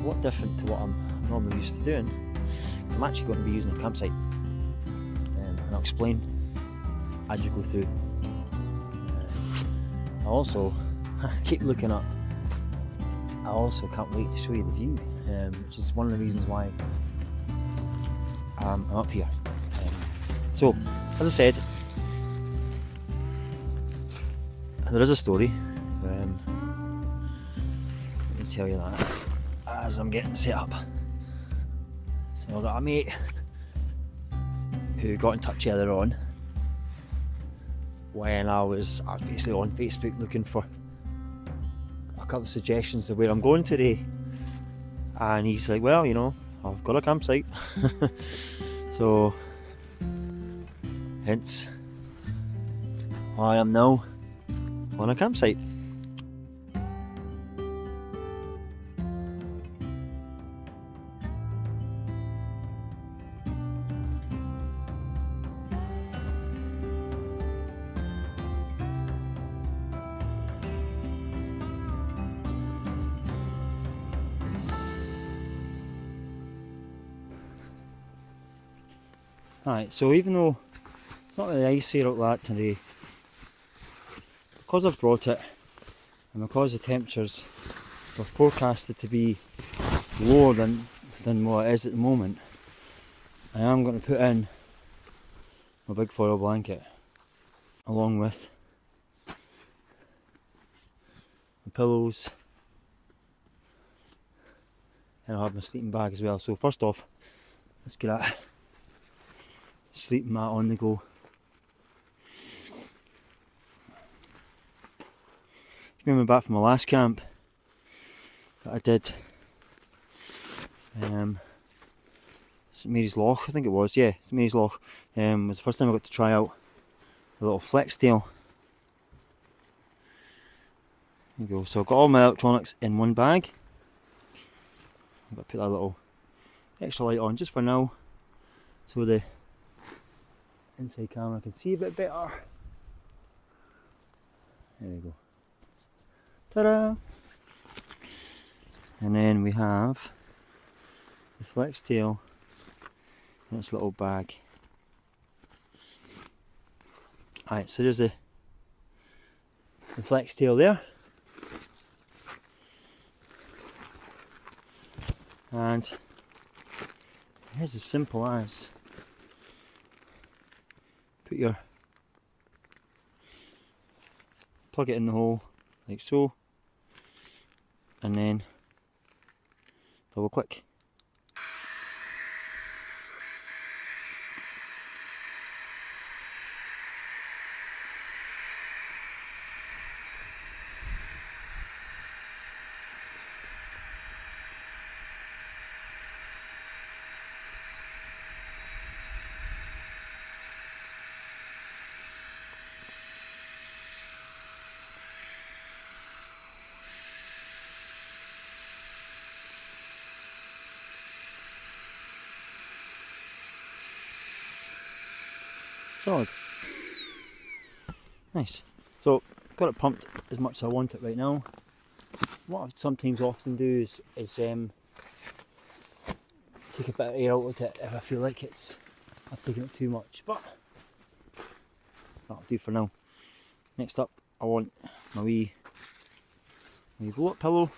a lot different to what I'm normally used to doing. So I'm actually going to be using a campsite, and I'll explain as we go through. I also keep looking up. I also can't wait to show you the view, which is one of the reasons why I'm up here. So, as I said, there is a story. Let me tell you that as I'm getting set up. So I've got a mate who got in touch earlier on when I was basically on Facebook looking for a couple of suggestions of where I'm going today, and he's like, well, you know, I've got a campsite. So hence I am now on a campsite. Right, so even though it's not really icy like that today, because I've brought it and because the temperatures were forecasted to be lower than what it is at the moment, I am going to put in my big foil blanket along with the pillows, and I'll have my sleeping bag as well. So first off, let's get that sleeping mat on the go. Remember back from my last camp that I did, St Mary's Loch, I think it was, yeah, St Mary's Loch, was the first time I got to try out a little flex tail. There you go. So I've got all my electronics in one bag. I'm going to put that little extra light on just for now, so the inside camera can see a bit better. There we go. Ta-da! And then we have the flex tail in its little bag. Alright, so there's the flex tail there. And here's as simple as plug it in the hole like so, and then double click. Solid. Nice. So, got it pumped as much as I want it right now. What I sometimes often do is take a bit of air out of it if I feel like I've taken it too much, but that'll do for now. Next up, I want my wee blow-up pillow.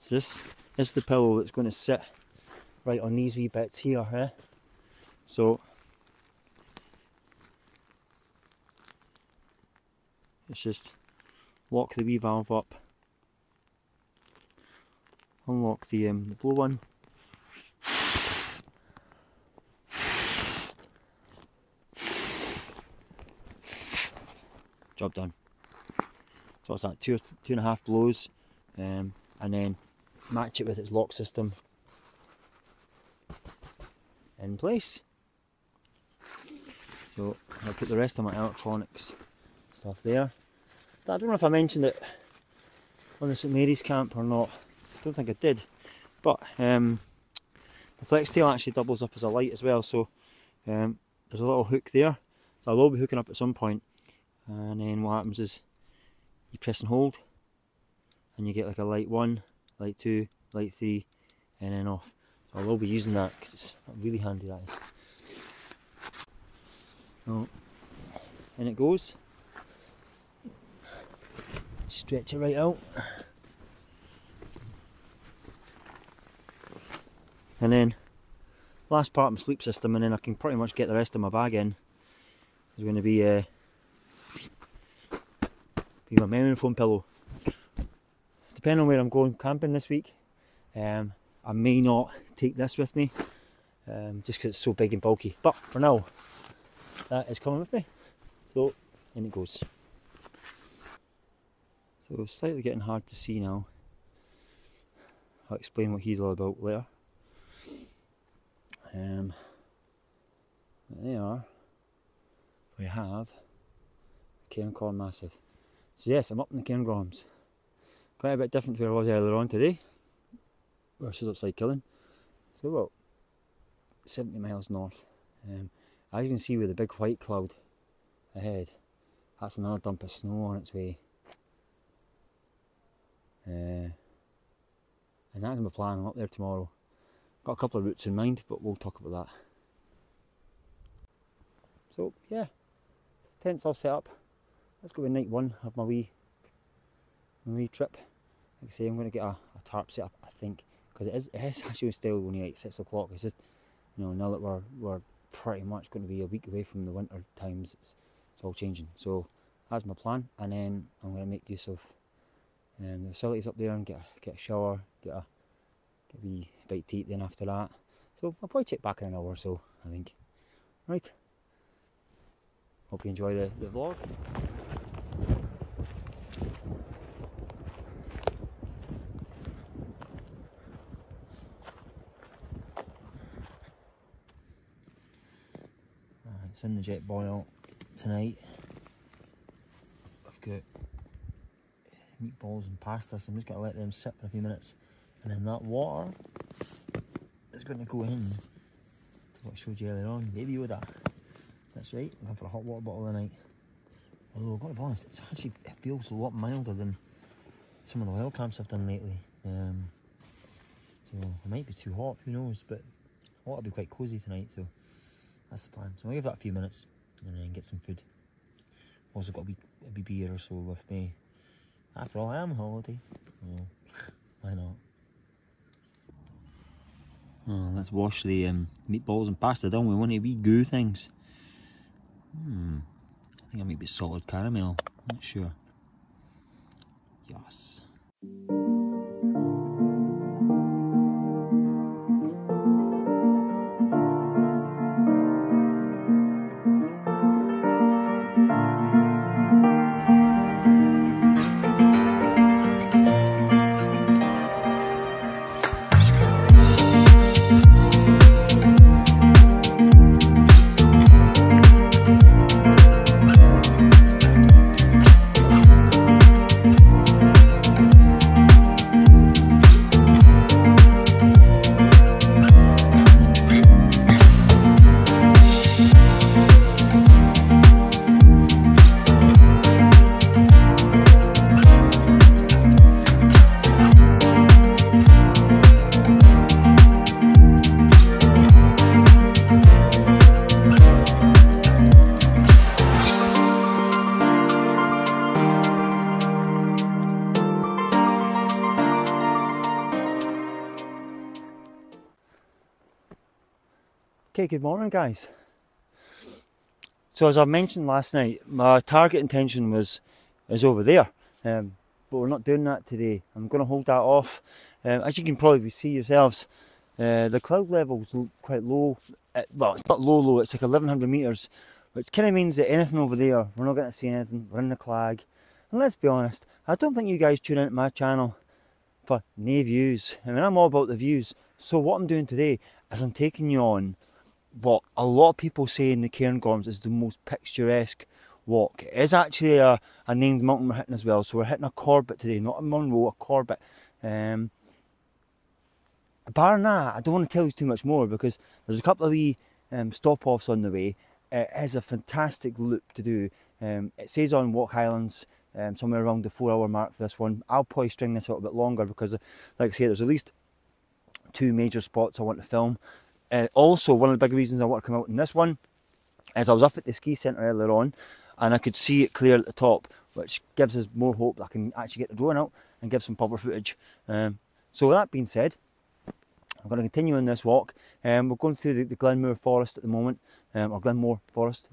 So this is the pillow that's going to sit right on these wee bits here. So it's just lock the wee valve up, unlock the blow one, job done. So it's that two and a half blows, and then match it with its lock system in place. So I'll put the rest of my electronics stuff there. I don't know if I mentioned it on the St Mary's camp or not. I don't think I did, but the flex tail actually doubles up as a light as well. So there's a little hook there, so I will be hooking up at some point. And then what happens is you press and hold, and you get like a light 1, light 2, light 3, and then off. So I will be using that because it's really handy, that is. So, in it goes. Stretch it right out. And then, last part of my sleep system, and then I can pretty much get the rest of my bag in, is going to be my memory foam pillow. Depending on where I'm going camping this week, I may not take this with me, just because it's so big and bulky. But for now, that is coming with me. So, in it goes. So it's slightly getting hard to see now. I'll explain what he's all about later. There are. We have Cairngorms Massive. So yes, I'm up in the Cairngorms. Quite a bit different to where I was earlier on today, versus upside Killing. So about 70 miles north. As you can see with the big white cloud ahead, that's another dump of snow on its way. And that's my plan. I'm up there tomorrow. Got a couple of routes in mind, but we'll talk about that. So yeah, tent's all set up. Let's go with night 1 of my wee trip. Like I say, I'm going to get a tarp set up, I think, because it is actually still only 6 o'clock. It's just, you know, now that we're pretty much going to be a week away from the winter times, it's all changing. So that's my plan, and then I'm going to make use of the facilities up there and get a shower, get a wee bite to eat then after that. So I'll probably check back in an hour or so, I think. Right. Hope you enjoy the vlog. It's in the jet boil tonight. I've got meatballs and pasta, so I'm just going to let them sit for a few minutes, and then that water is going to go in to what I showed you earlier on, baby Yoda. That's right, I'm going for a hot water bottle tonight. Although I've got to be honest, it feels a lot milder than some of the wild camps I've done lately. So it might be too hot, who knows, but I want to be quite cosy tonight, so that's the plan. So I'll give that a few minutes and then get some food. Also got a wee beer or so with me. After all, I am on holiday. Oh, why not? Oh, let's wash the meatballs and pasta down with one of the wee goo things. I think it might be solid caramel. I'm not sure. Yes. Okay, good morning guys. So as I mentioned last night, my target intention is over there, but we're not doing that today. I'm going to hold that off. As you can probably see yourselves, the cloud level's quite low. Well, it's not low, it's like 1100 metres, which kind of means that anything over there, we're not going to see anything. We're in the clag. And let's be honest, I don't think you guys tune into my channel for no views. I mean, I'm all about the views. So what I'm doing today is I'm taking you on what a lot of people say in the Cairngorms is the most picturesque walk. It is actually a named mountain we're hitting as well. So we're hitting a Corbett today, not a Monroe, a Corbett. Barring that, I don't want to tell you too much more because there's a couple of wee stop-offs on the way. It is a fantastic loop to do. It says on Walk Highlands somewhere around the 4-hour mark for this one. I'll probably string this out a bit longer because, like I say, there's at least 2 major spots I want to film. Also, one of the big reasons I want to come out in this one is I was up at the ski centre earlier on and I could see it clear at the top, which gives us more hope that I can actually get the drone out and give some proper footage. So with that being said, I'm going to continue on this walk. We're going through the Glenmore Forest at the moment, or Glenmore Forest.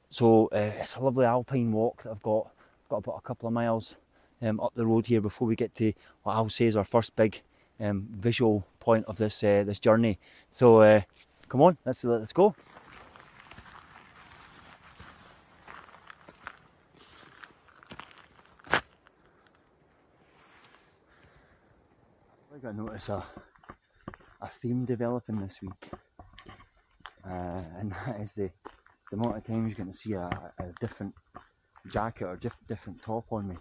So it's a lovely alpine walk that I've got about a couple of miles up the road here before we get to what I'll say is our first big visual point of this this journey. So come on, let's go. I notice a theme developing this week, and that is the amount of times you're going to see a different jacket or different top on me.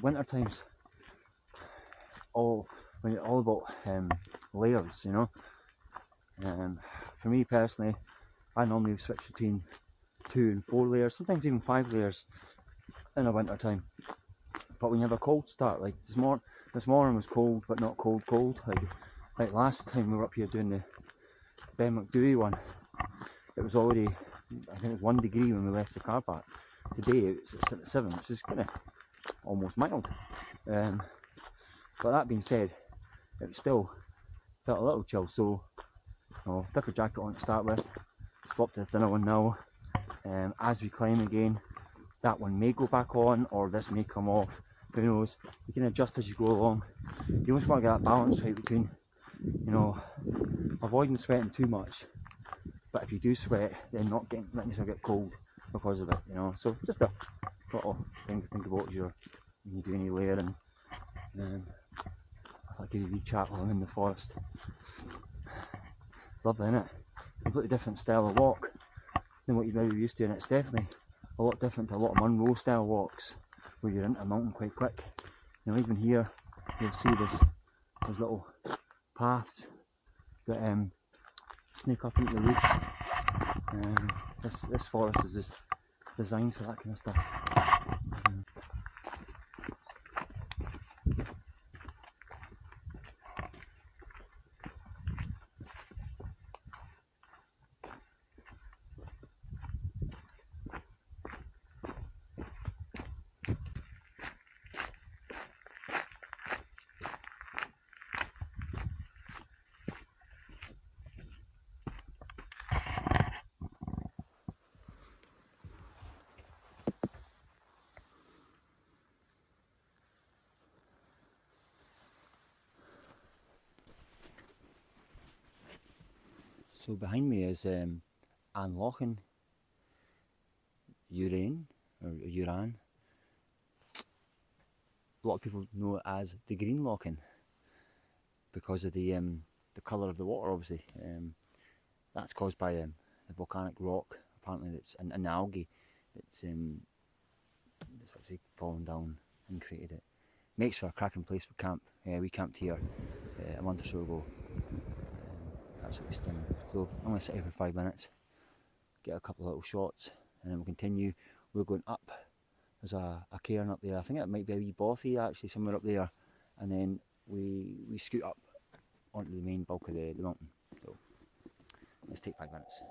Winter times all about layers, you know. For me personally, I normally switch between 2 and 4 layers, sometimes even 5 layers in the winter time. But when you have a cold start, like this morning was cold, but not cold. Like last time we were up here doing the Ben McDewey one, it was already, I think it was 1 degree when we left the car park. Today it's at 7, which is kind of almost mild. But that being said, it still felt a little chill, so thicker jacket on to start with, swap to the thinner one now. As we climb again, that one may go back on or this may come off, who knows. You can adjust as you go along. You always want to get that balance right between, you know, avoiding sweating too much, but if you do sweat, then not letting yourself get cold because of it, you know. So just a little thing to think about when you do any layering. I thought I'd give you a wee chat while I'm in the forest. It's lovely, isn't it? Completely different style of walk than what you maybe used to, and it's definitely a lot different to a lot of Munro style walks where you're into a mountain quite quick. You know, even here you'll see there's little paths that sneak up into the woods. This forest is just designed for that kind of stuff. So behind me is An Lochan Uaine, or Uaine. A lot of people know it as the Green Lochain because of the colour of the water, obviously. That's caused by the volcanic rock, apparently, that's an algae that's actually fallen down and created it. Makes for a cracking place for camp. We camped here a month or so ago. Absolutely stunning. So I'm going to sit here for 5 minutes, get a couple of little shots, and then we'll continue. We're going up. There's a cairn up there. I think it might be a wee bothy actually somewhere up there, and then we scoot up onto the main bulk of the mountain. So let's take 5 minutes.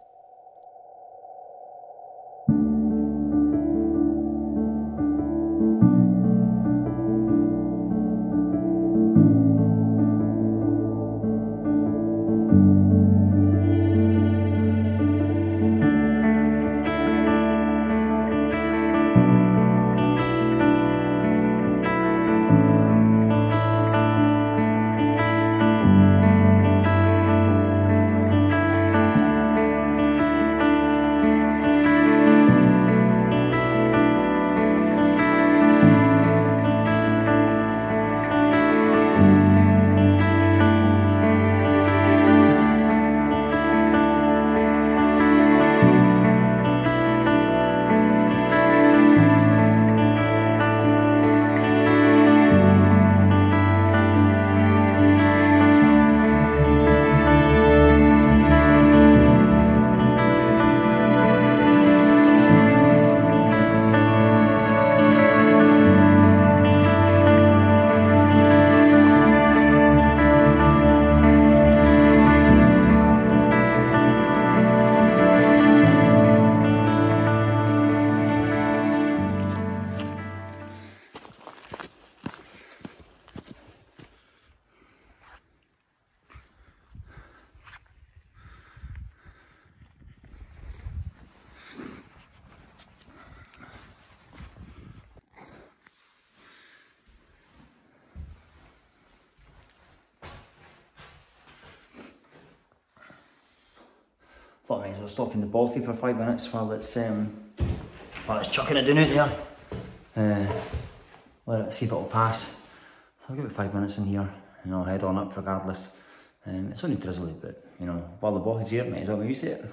thought I might as well stop in the bothy for 5 minutes while it's chucking it down out there. Let it see if it'll pass. So I'll give it 5 minutes in here and I'll head on up regardless. It's only drizzly, but you know, while the bothy's here, might as well use it.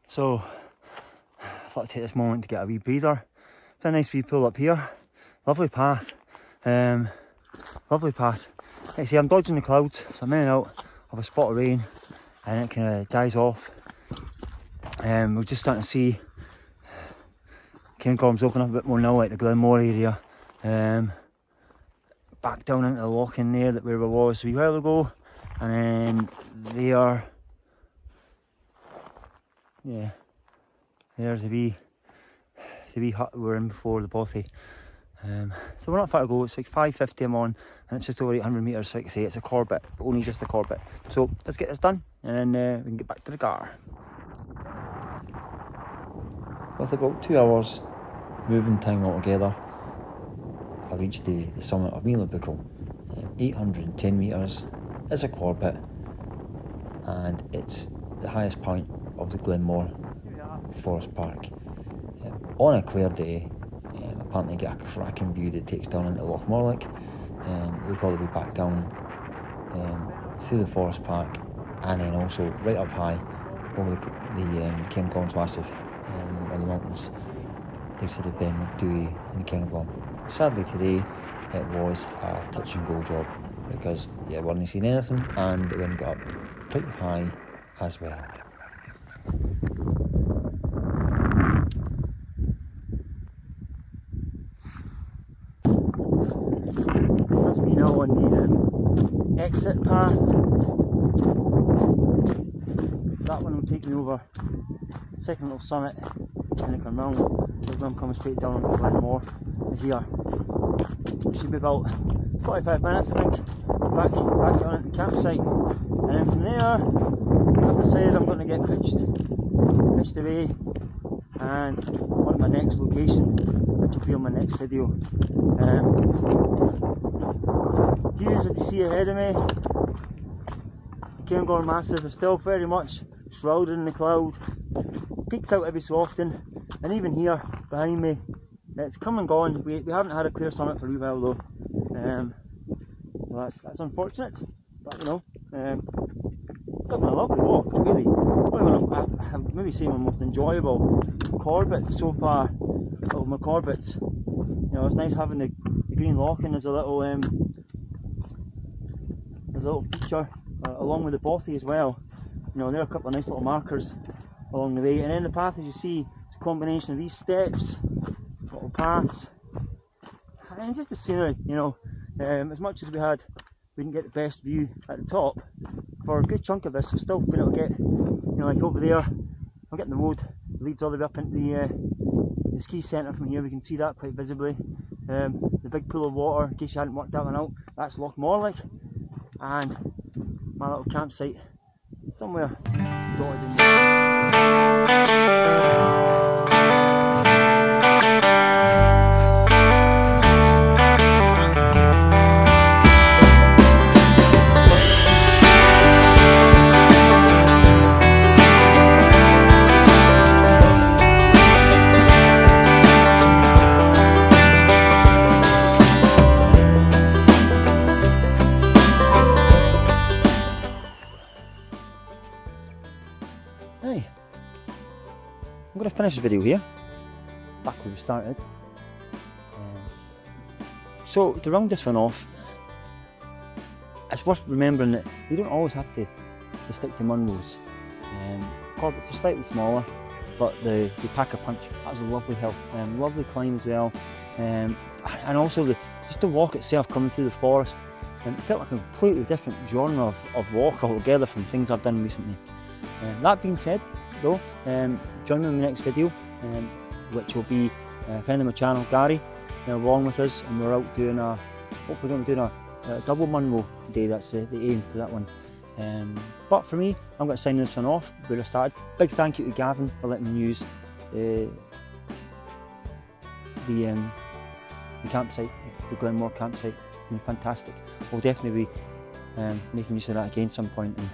So I thought I'd take this moment to get a wee breather. It's a nice wee pool up here. Lovely path. Lovely path. Like I say, I'm dodging the clouds, so I'm in and out of a spot of rain and it kind of dies off. We're just starting to see Cairngorms open up a bit more now, like the Glenmore area. Back down into the Lochain there, that where we was a wee while ago. And then there, yeah, there's the wee hut we were in before, the bothy. So we're not far to go. It's like 550 I'm on, and it's just over 800 metres. So like I say, it's a Corbett, but only just a Corbett. So let's get this done, and then we can get back to the car. With about 2 hours moving time altogether, I reached the summit of Meall, 810 metres. It's a Corbett, and it's the highest point of the Glenmore Forest Park. On a clear day, apparently get a cracking view that takes down into Loch Morlich. Look all the way back down through the forest park, and then also right up high over the Cairngorms massive on the mountains next to the Ben Macdui and the Cairngorm. Sadly today it was a touch and go job because yeah, we weren't seeing anything and the wind got up pretty high as well. That's me now on the exit path. That one will take me over the second little summit in the Cairngorms. There's one coming straight down on Glenmore here. It should be about 45 minutes, I think, back down at the campsite. And then from there, I've decided I'm going to get pitched away and on to my next location, which will be on my next video. Views that you see ahead of me, the Cairngorm Massif is still very much shrouded in the cloud. Peeks out every so often, and even here behind me, it's come and gone. We haven't had a clear summit for a wee while though. Well, that's unfortunate, but you know, still been a lovely walk, really. I've maybe seen my most enjoyable Corbett so far of my Corbett's. You know, it's nice having the Green Lochain as a little feature, along with the bothy as well. You know, there are a couple of nice little markers along the way, and then the path, as you see, it's a combination of these steps, little paths, and just the scenery. You know, as much as we didn't get the best view at the top, for a good chunk of this we've still been able to get, you know, like over there, I'm getting the road that leads all the way up into the ski centre from here. We can see that quite visibly. The big pool of water, in case you hadn't worked that one out, that's Loch Morlich, and my little campsite somewhere dotted in I'm going to finish the video here, back where we started. So to round this one off, it's worth remembering that you don't always have to stick to Munros. Corbett's are slightly smaller, but they pack a punch. That was a lovely hill, lovely climb as well, and also just the walk itself coming through the forest. It felt like a completely different genre of walk altogether from things I've done recently. That being said, though, join me in the next video, which will be a friend of my channel, Gary, along with us, and we're out doing hopefully going to be doing a double Munro day. That's the aim for that one. But for me, I'm going to sign this one off where I started. Big thank you to Gavin for letting me use the campsite, the Glenmore campsite. It's been fantastic. We'll definitely be making use of that again some point and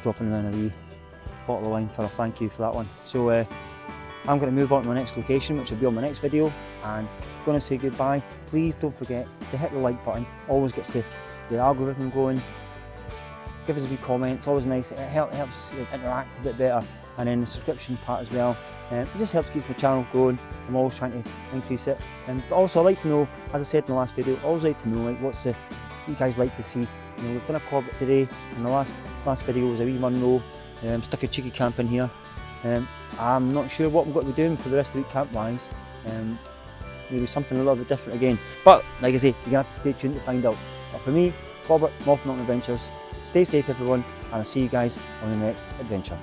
dropping them in a wee bottle of wine for a thank you for that one. So I'm going to move on to my next location, which will be on my next video, and going to say goodbye. Please don't forget to hit the like button. Always gets the algorithm going. Give us a few comments, always nice. It helps interact a bit better. And then the subscription part as well. It just helps keep my channel going. I'm always trying to increase it. But also I like to know, as I said in the last video, I always like to know like what's the you guys like to see. You know, we've done a Corbett today, and the last video was a wee Munro. Stuck a cheeky camp in here. I'm not sure what I'm going to be doing for the rest of the week camp wise. Maybe something a little bit different again. But like I say, you're going to have to stay tuned to find out. But for me, Corbett, Moffat Adventures, stay safe everyone, and I'll see you guys on the next adventure.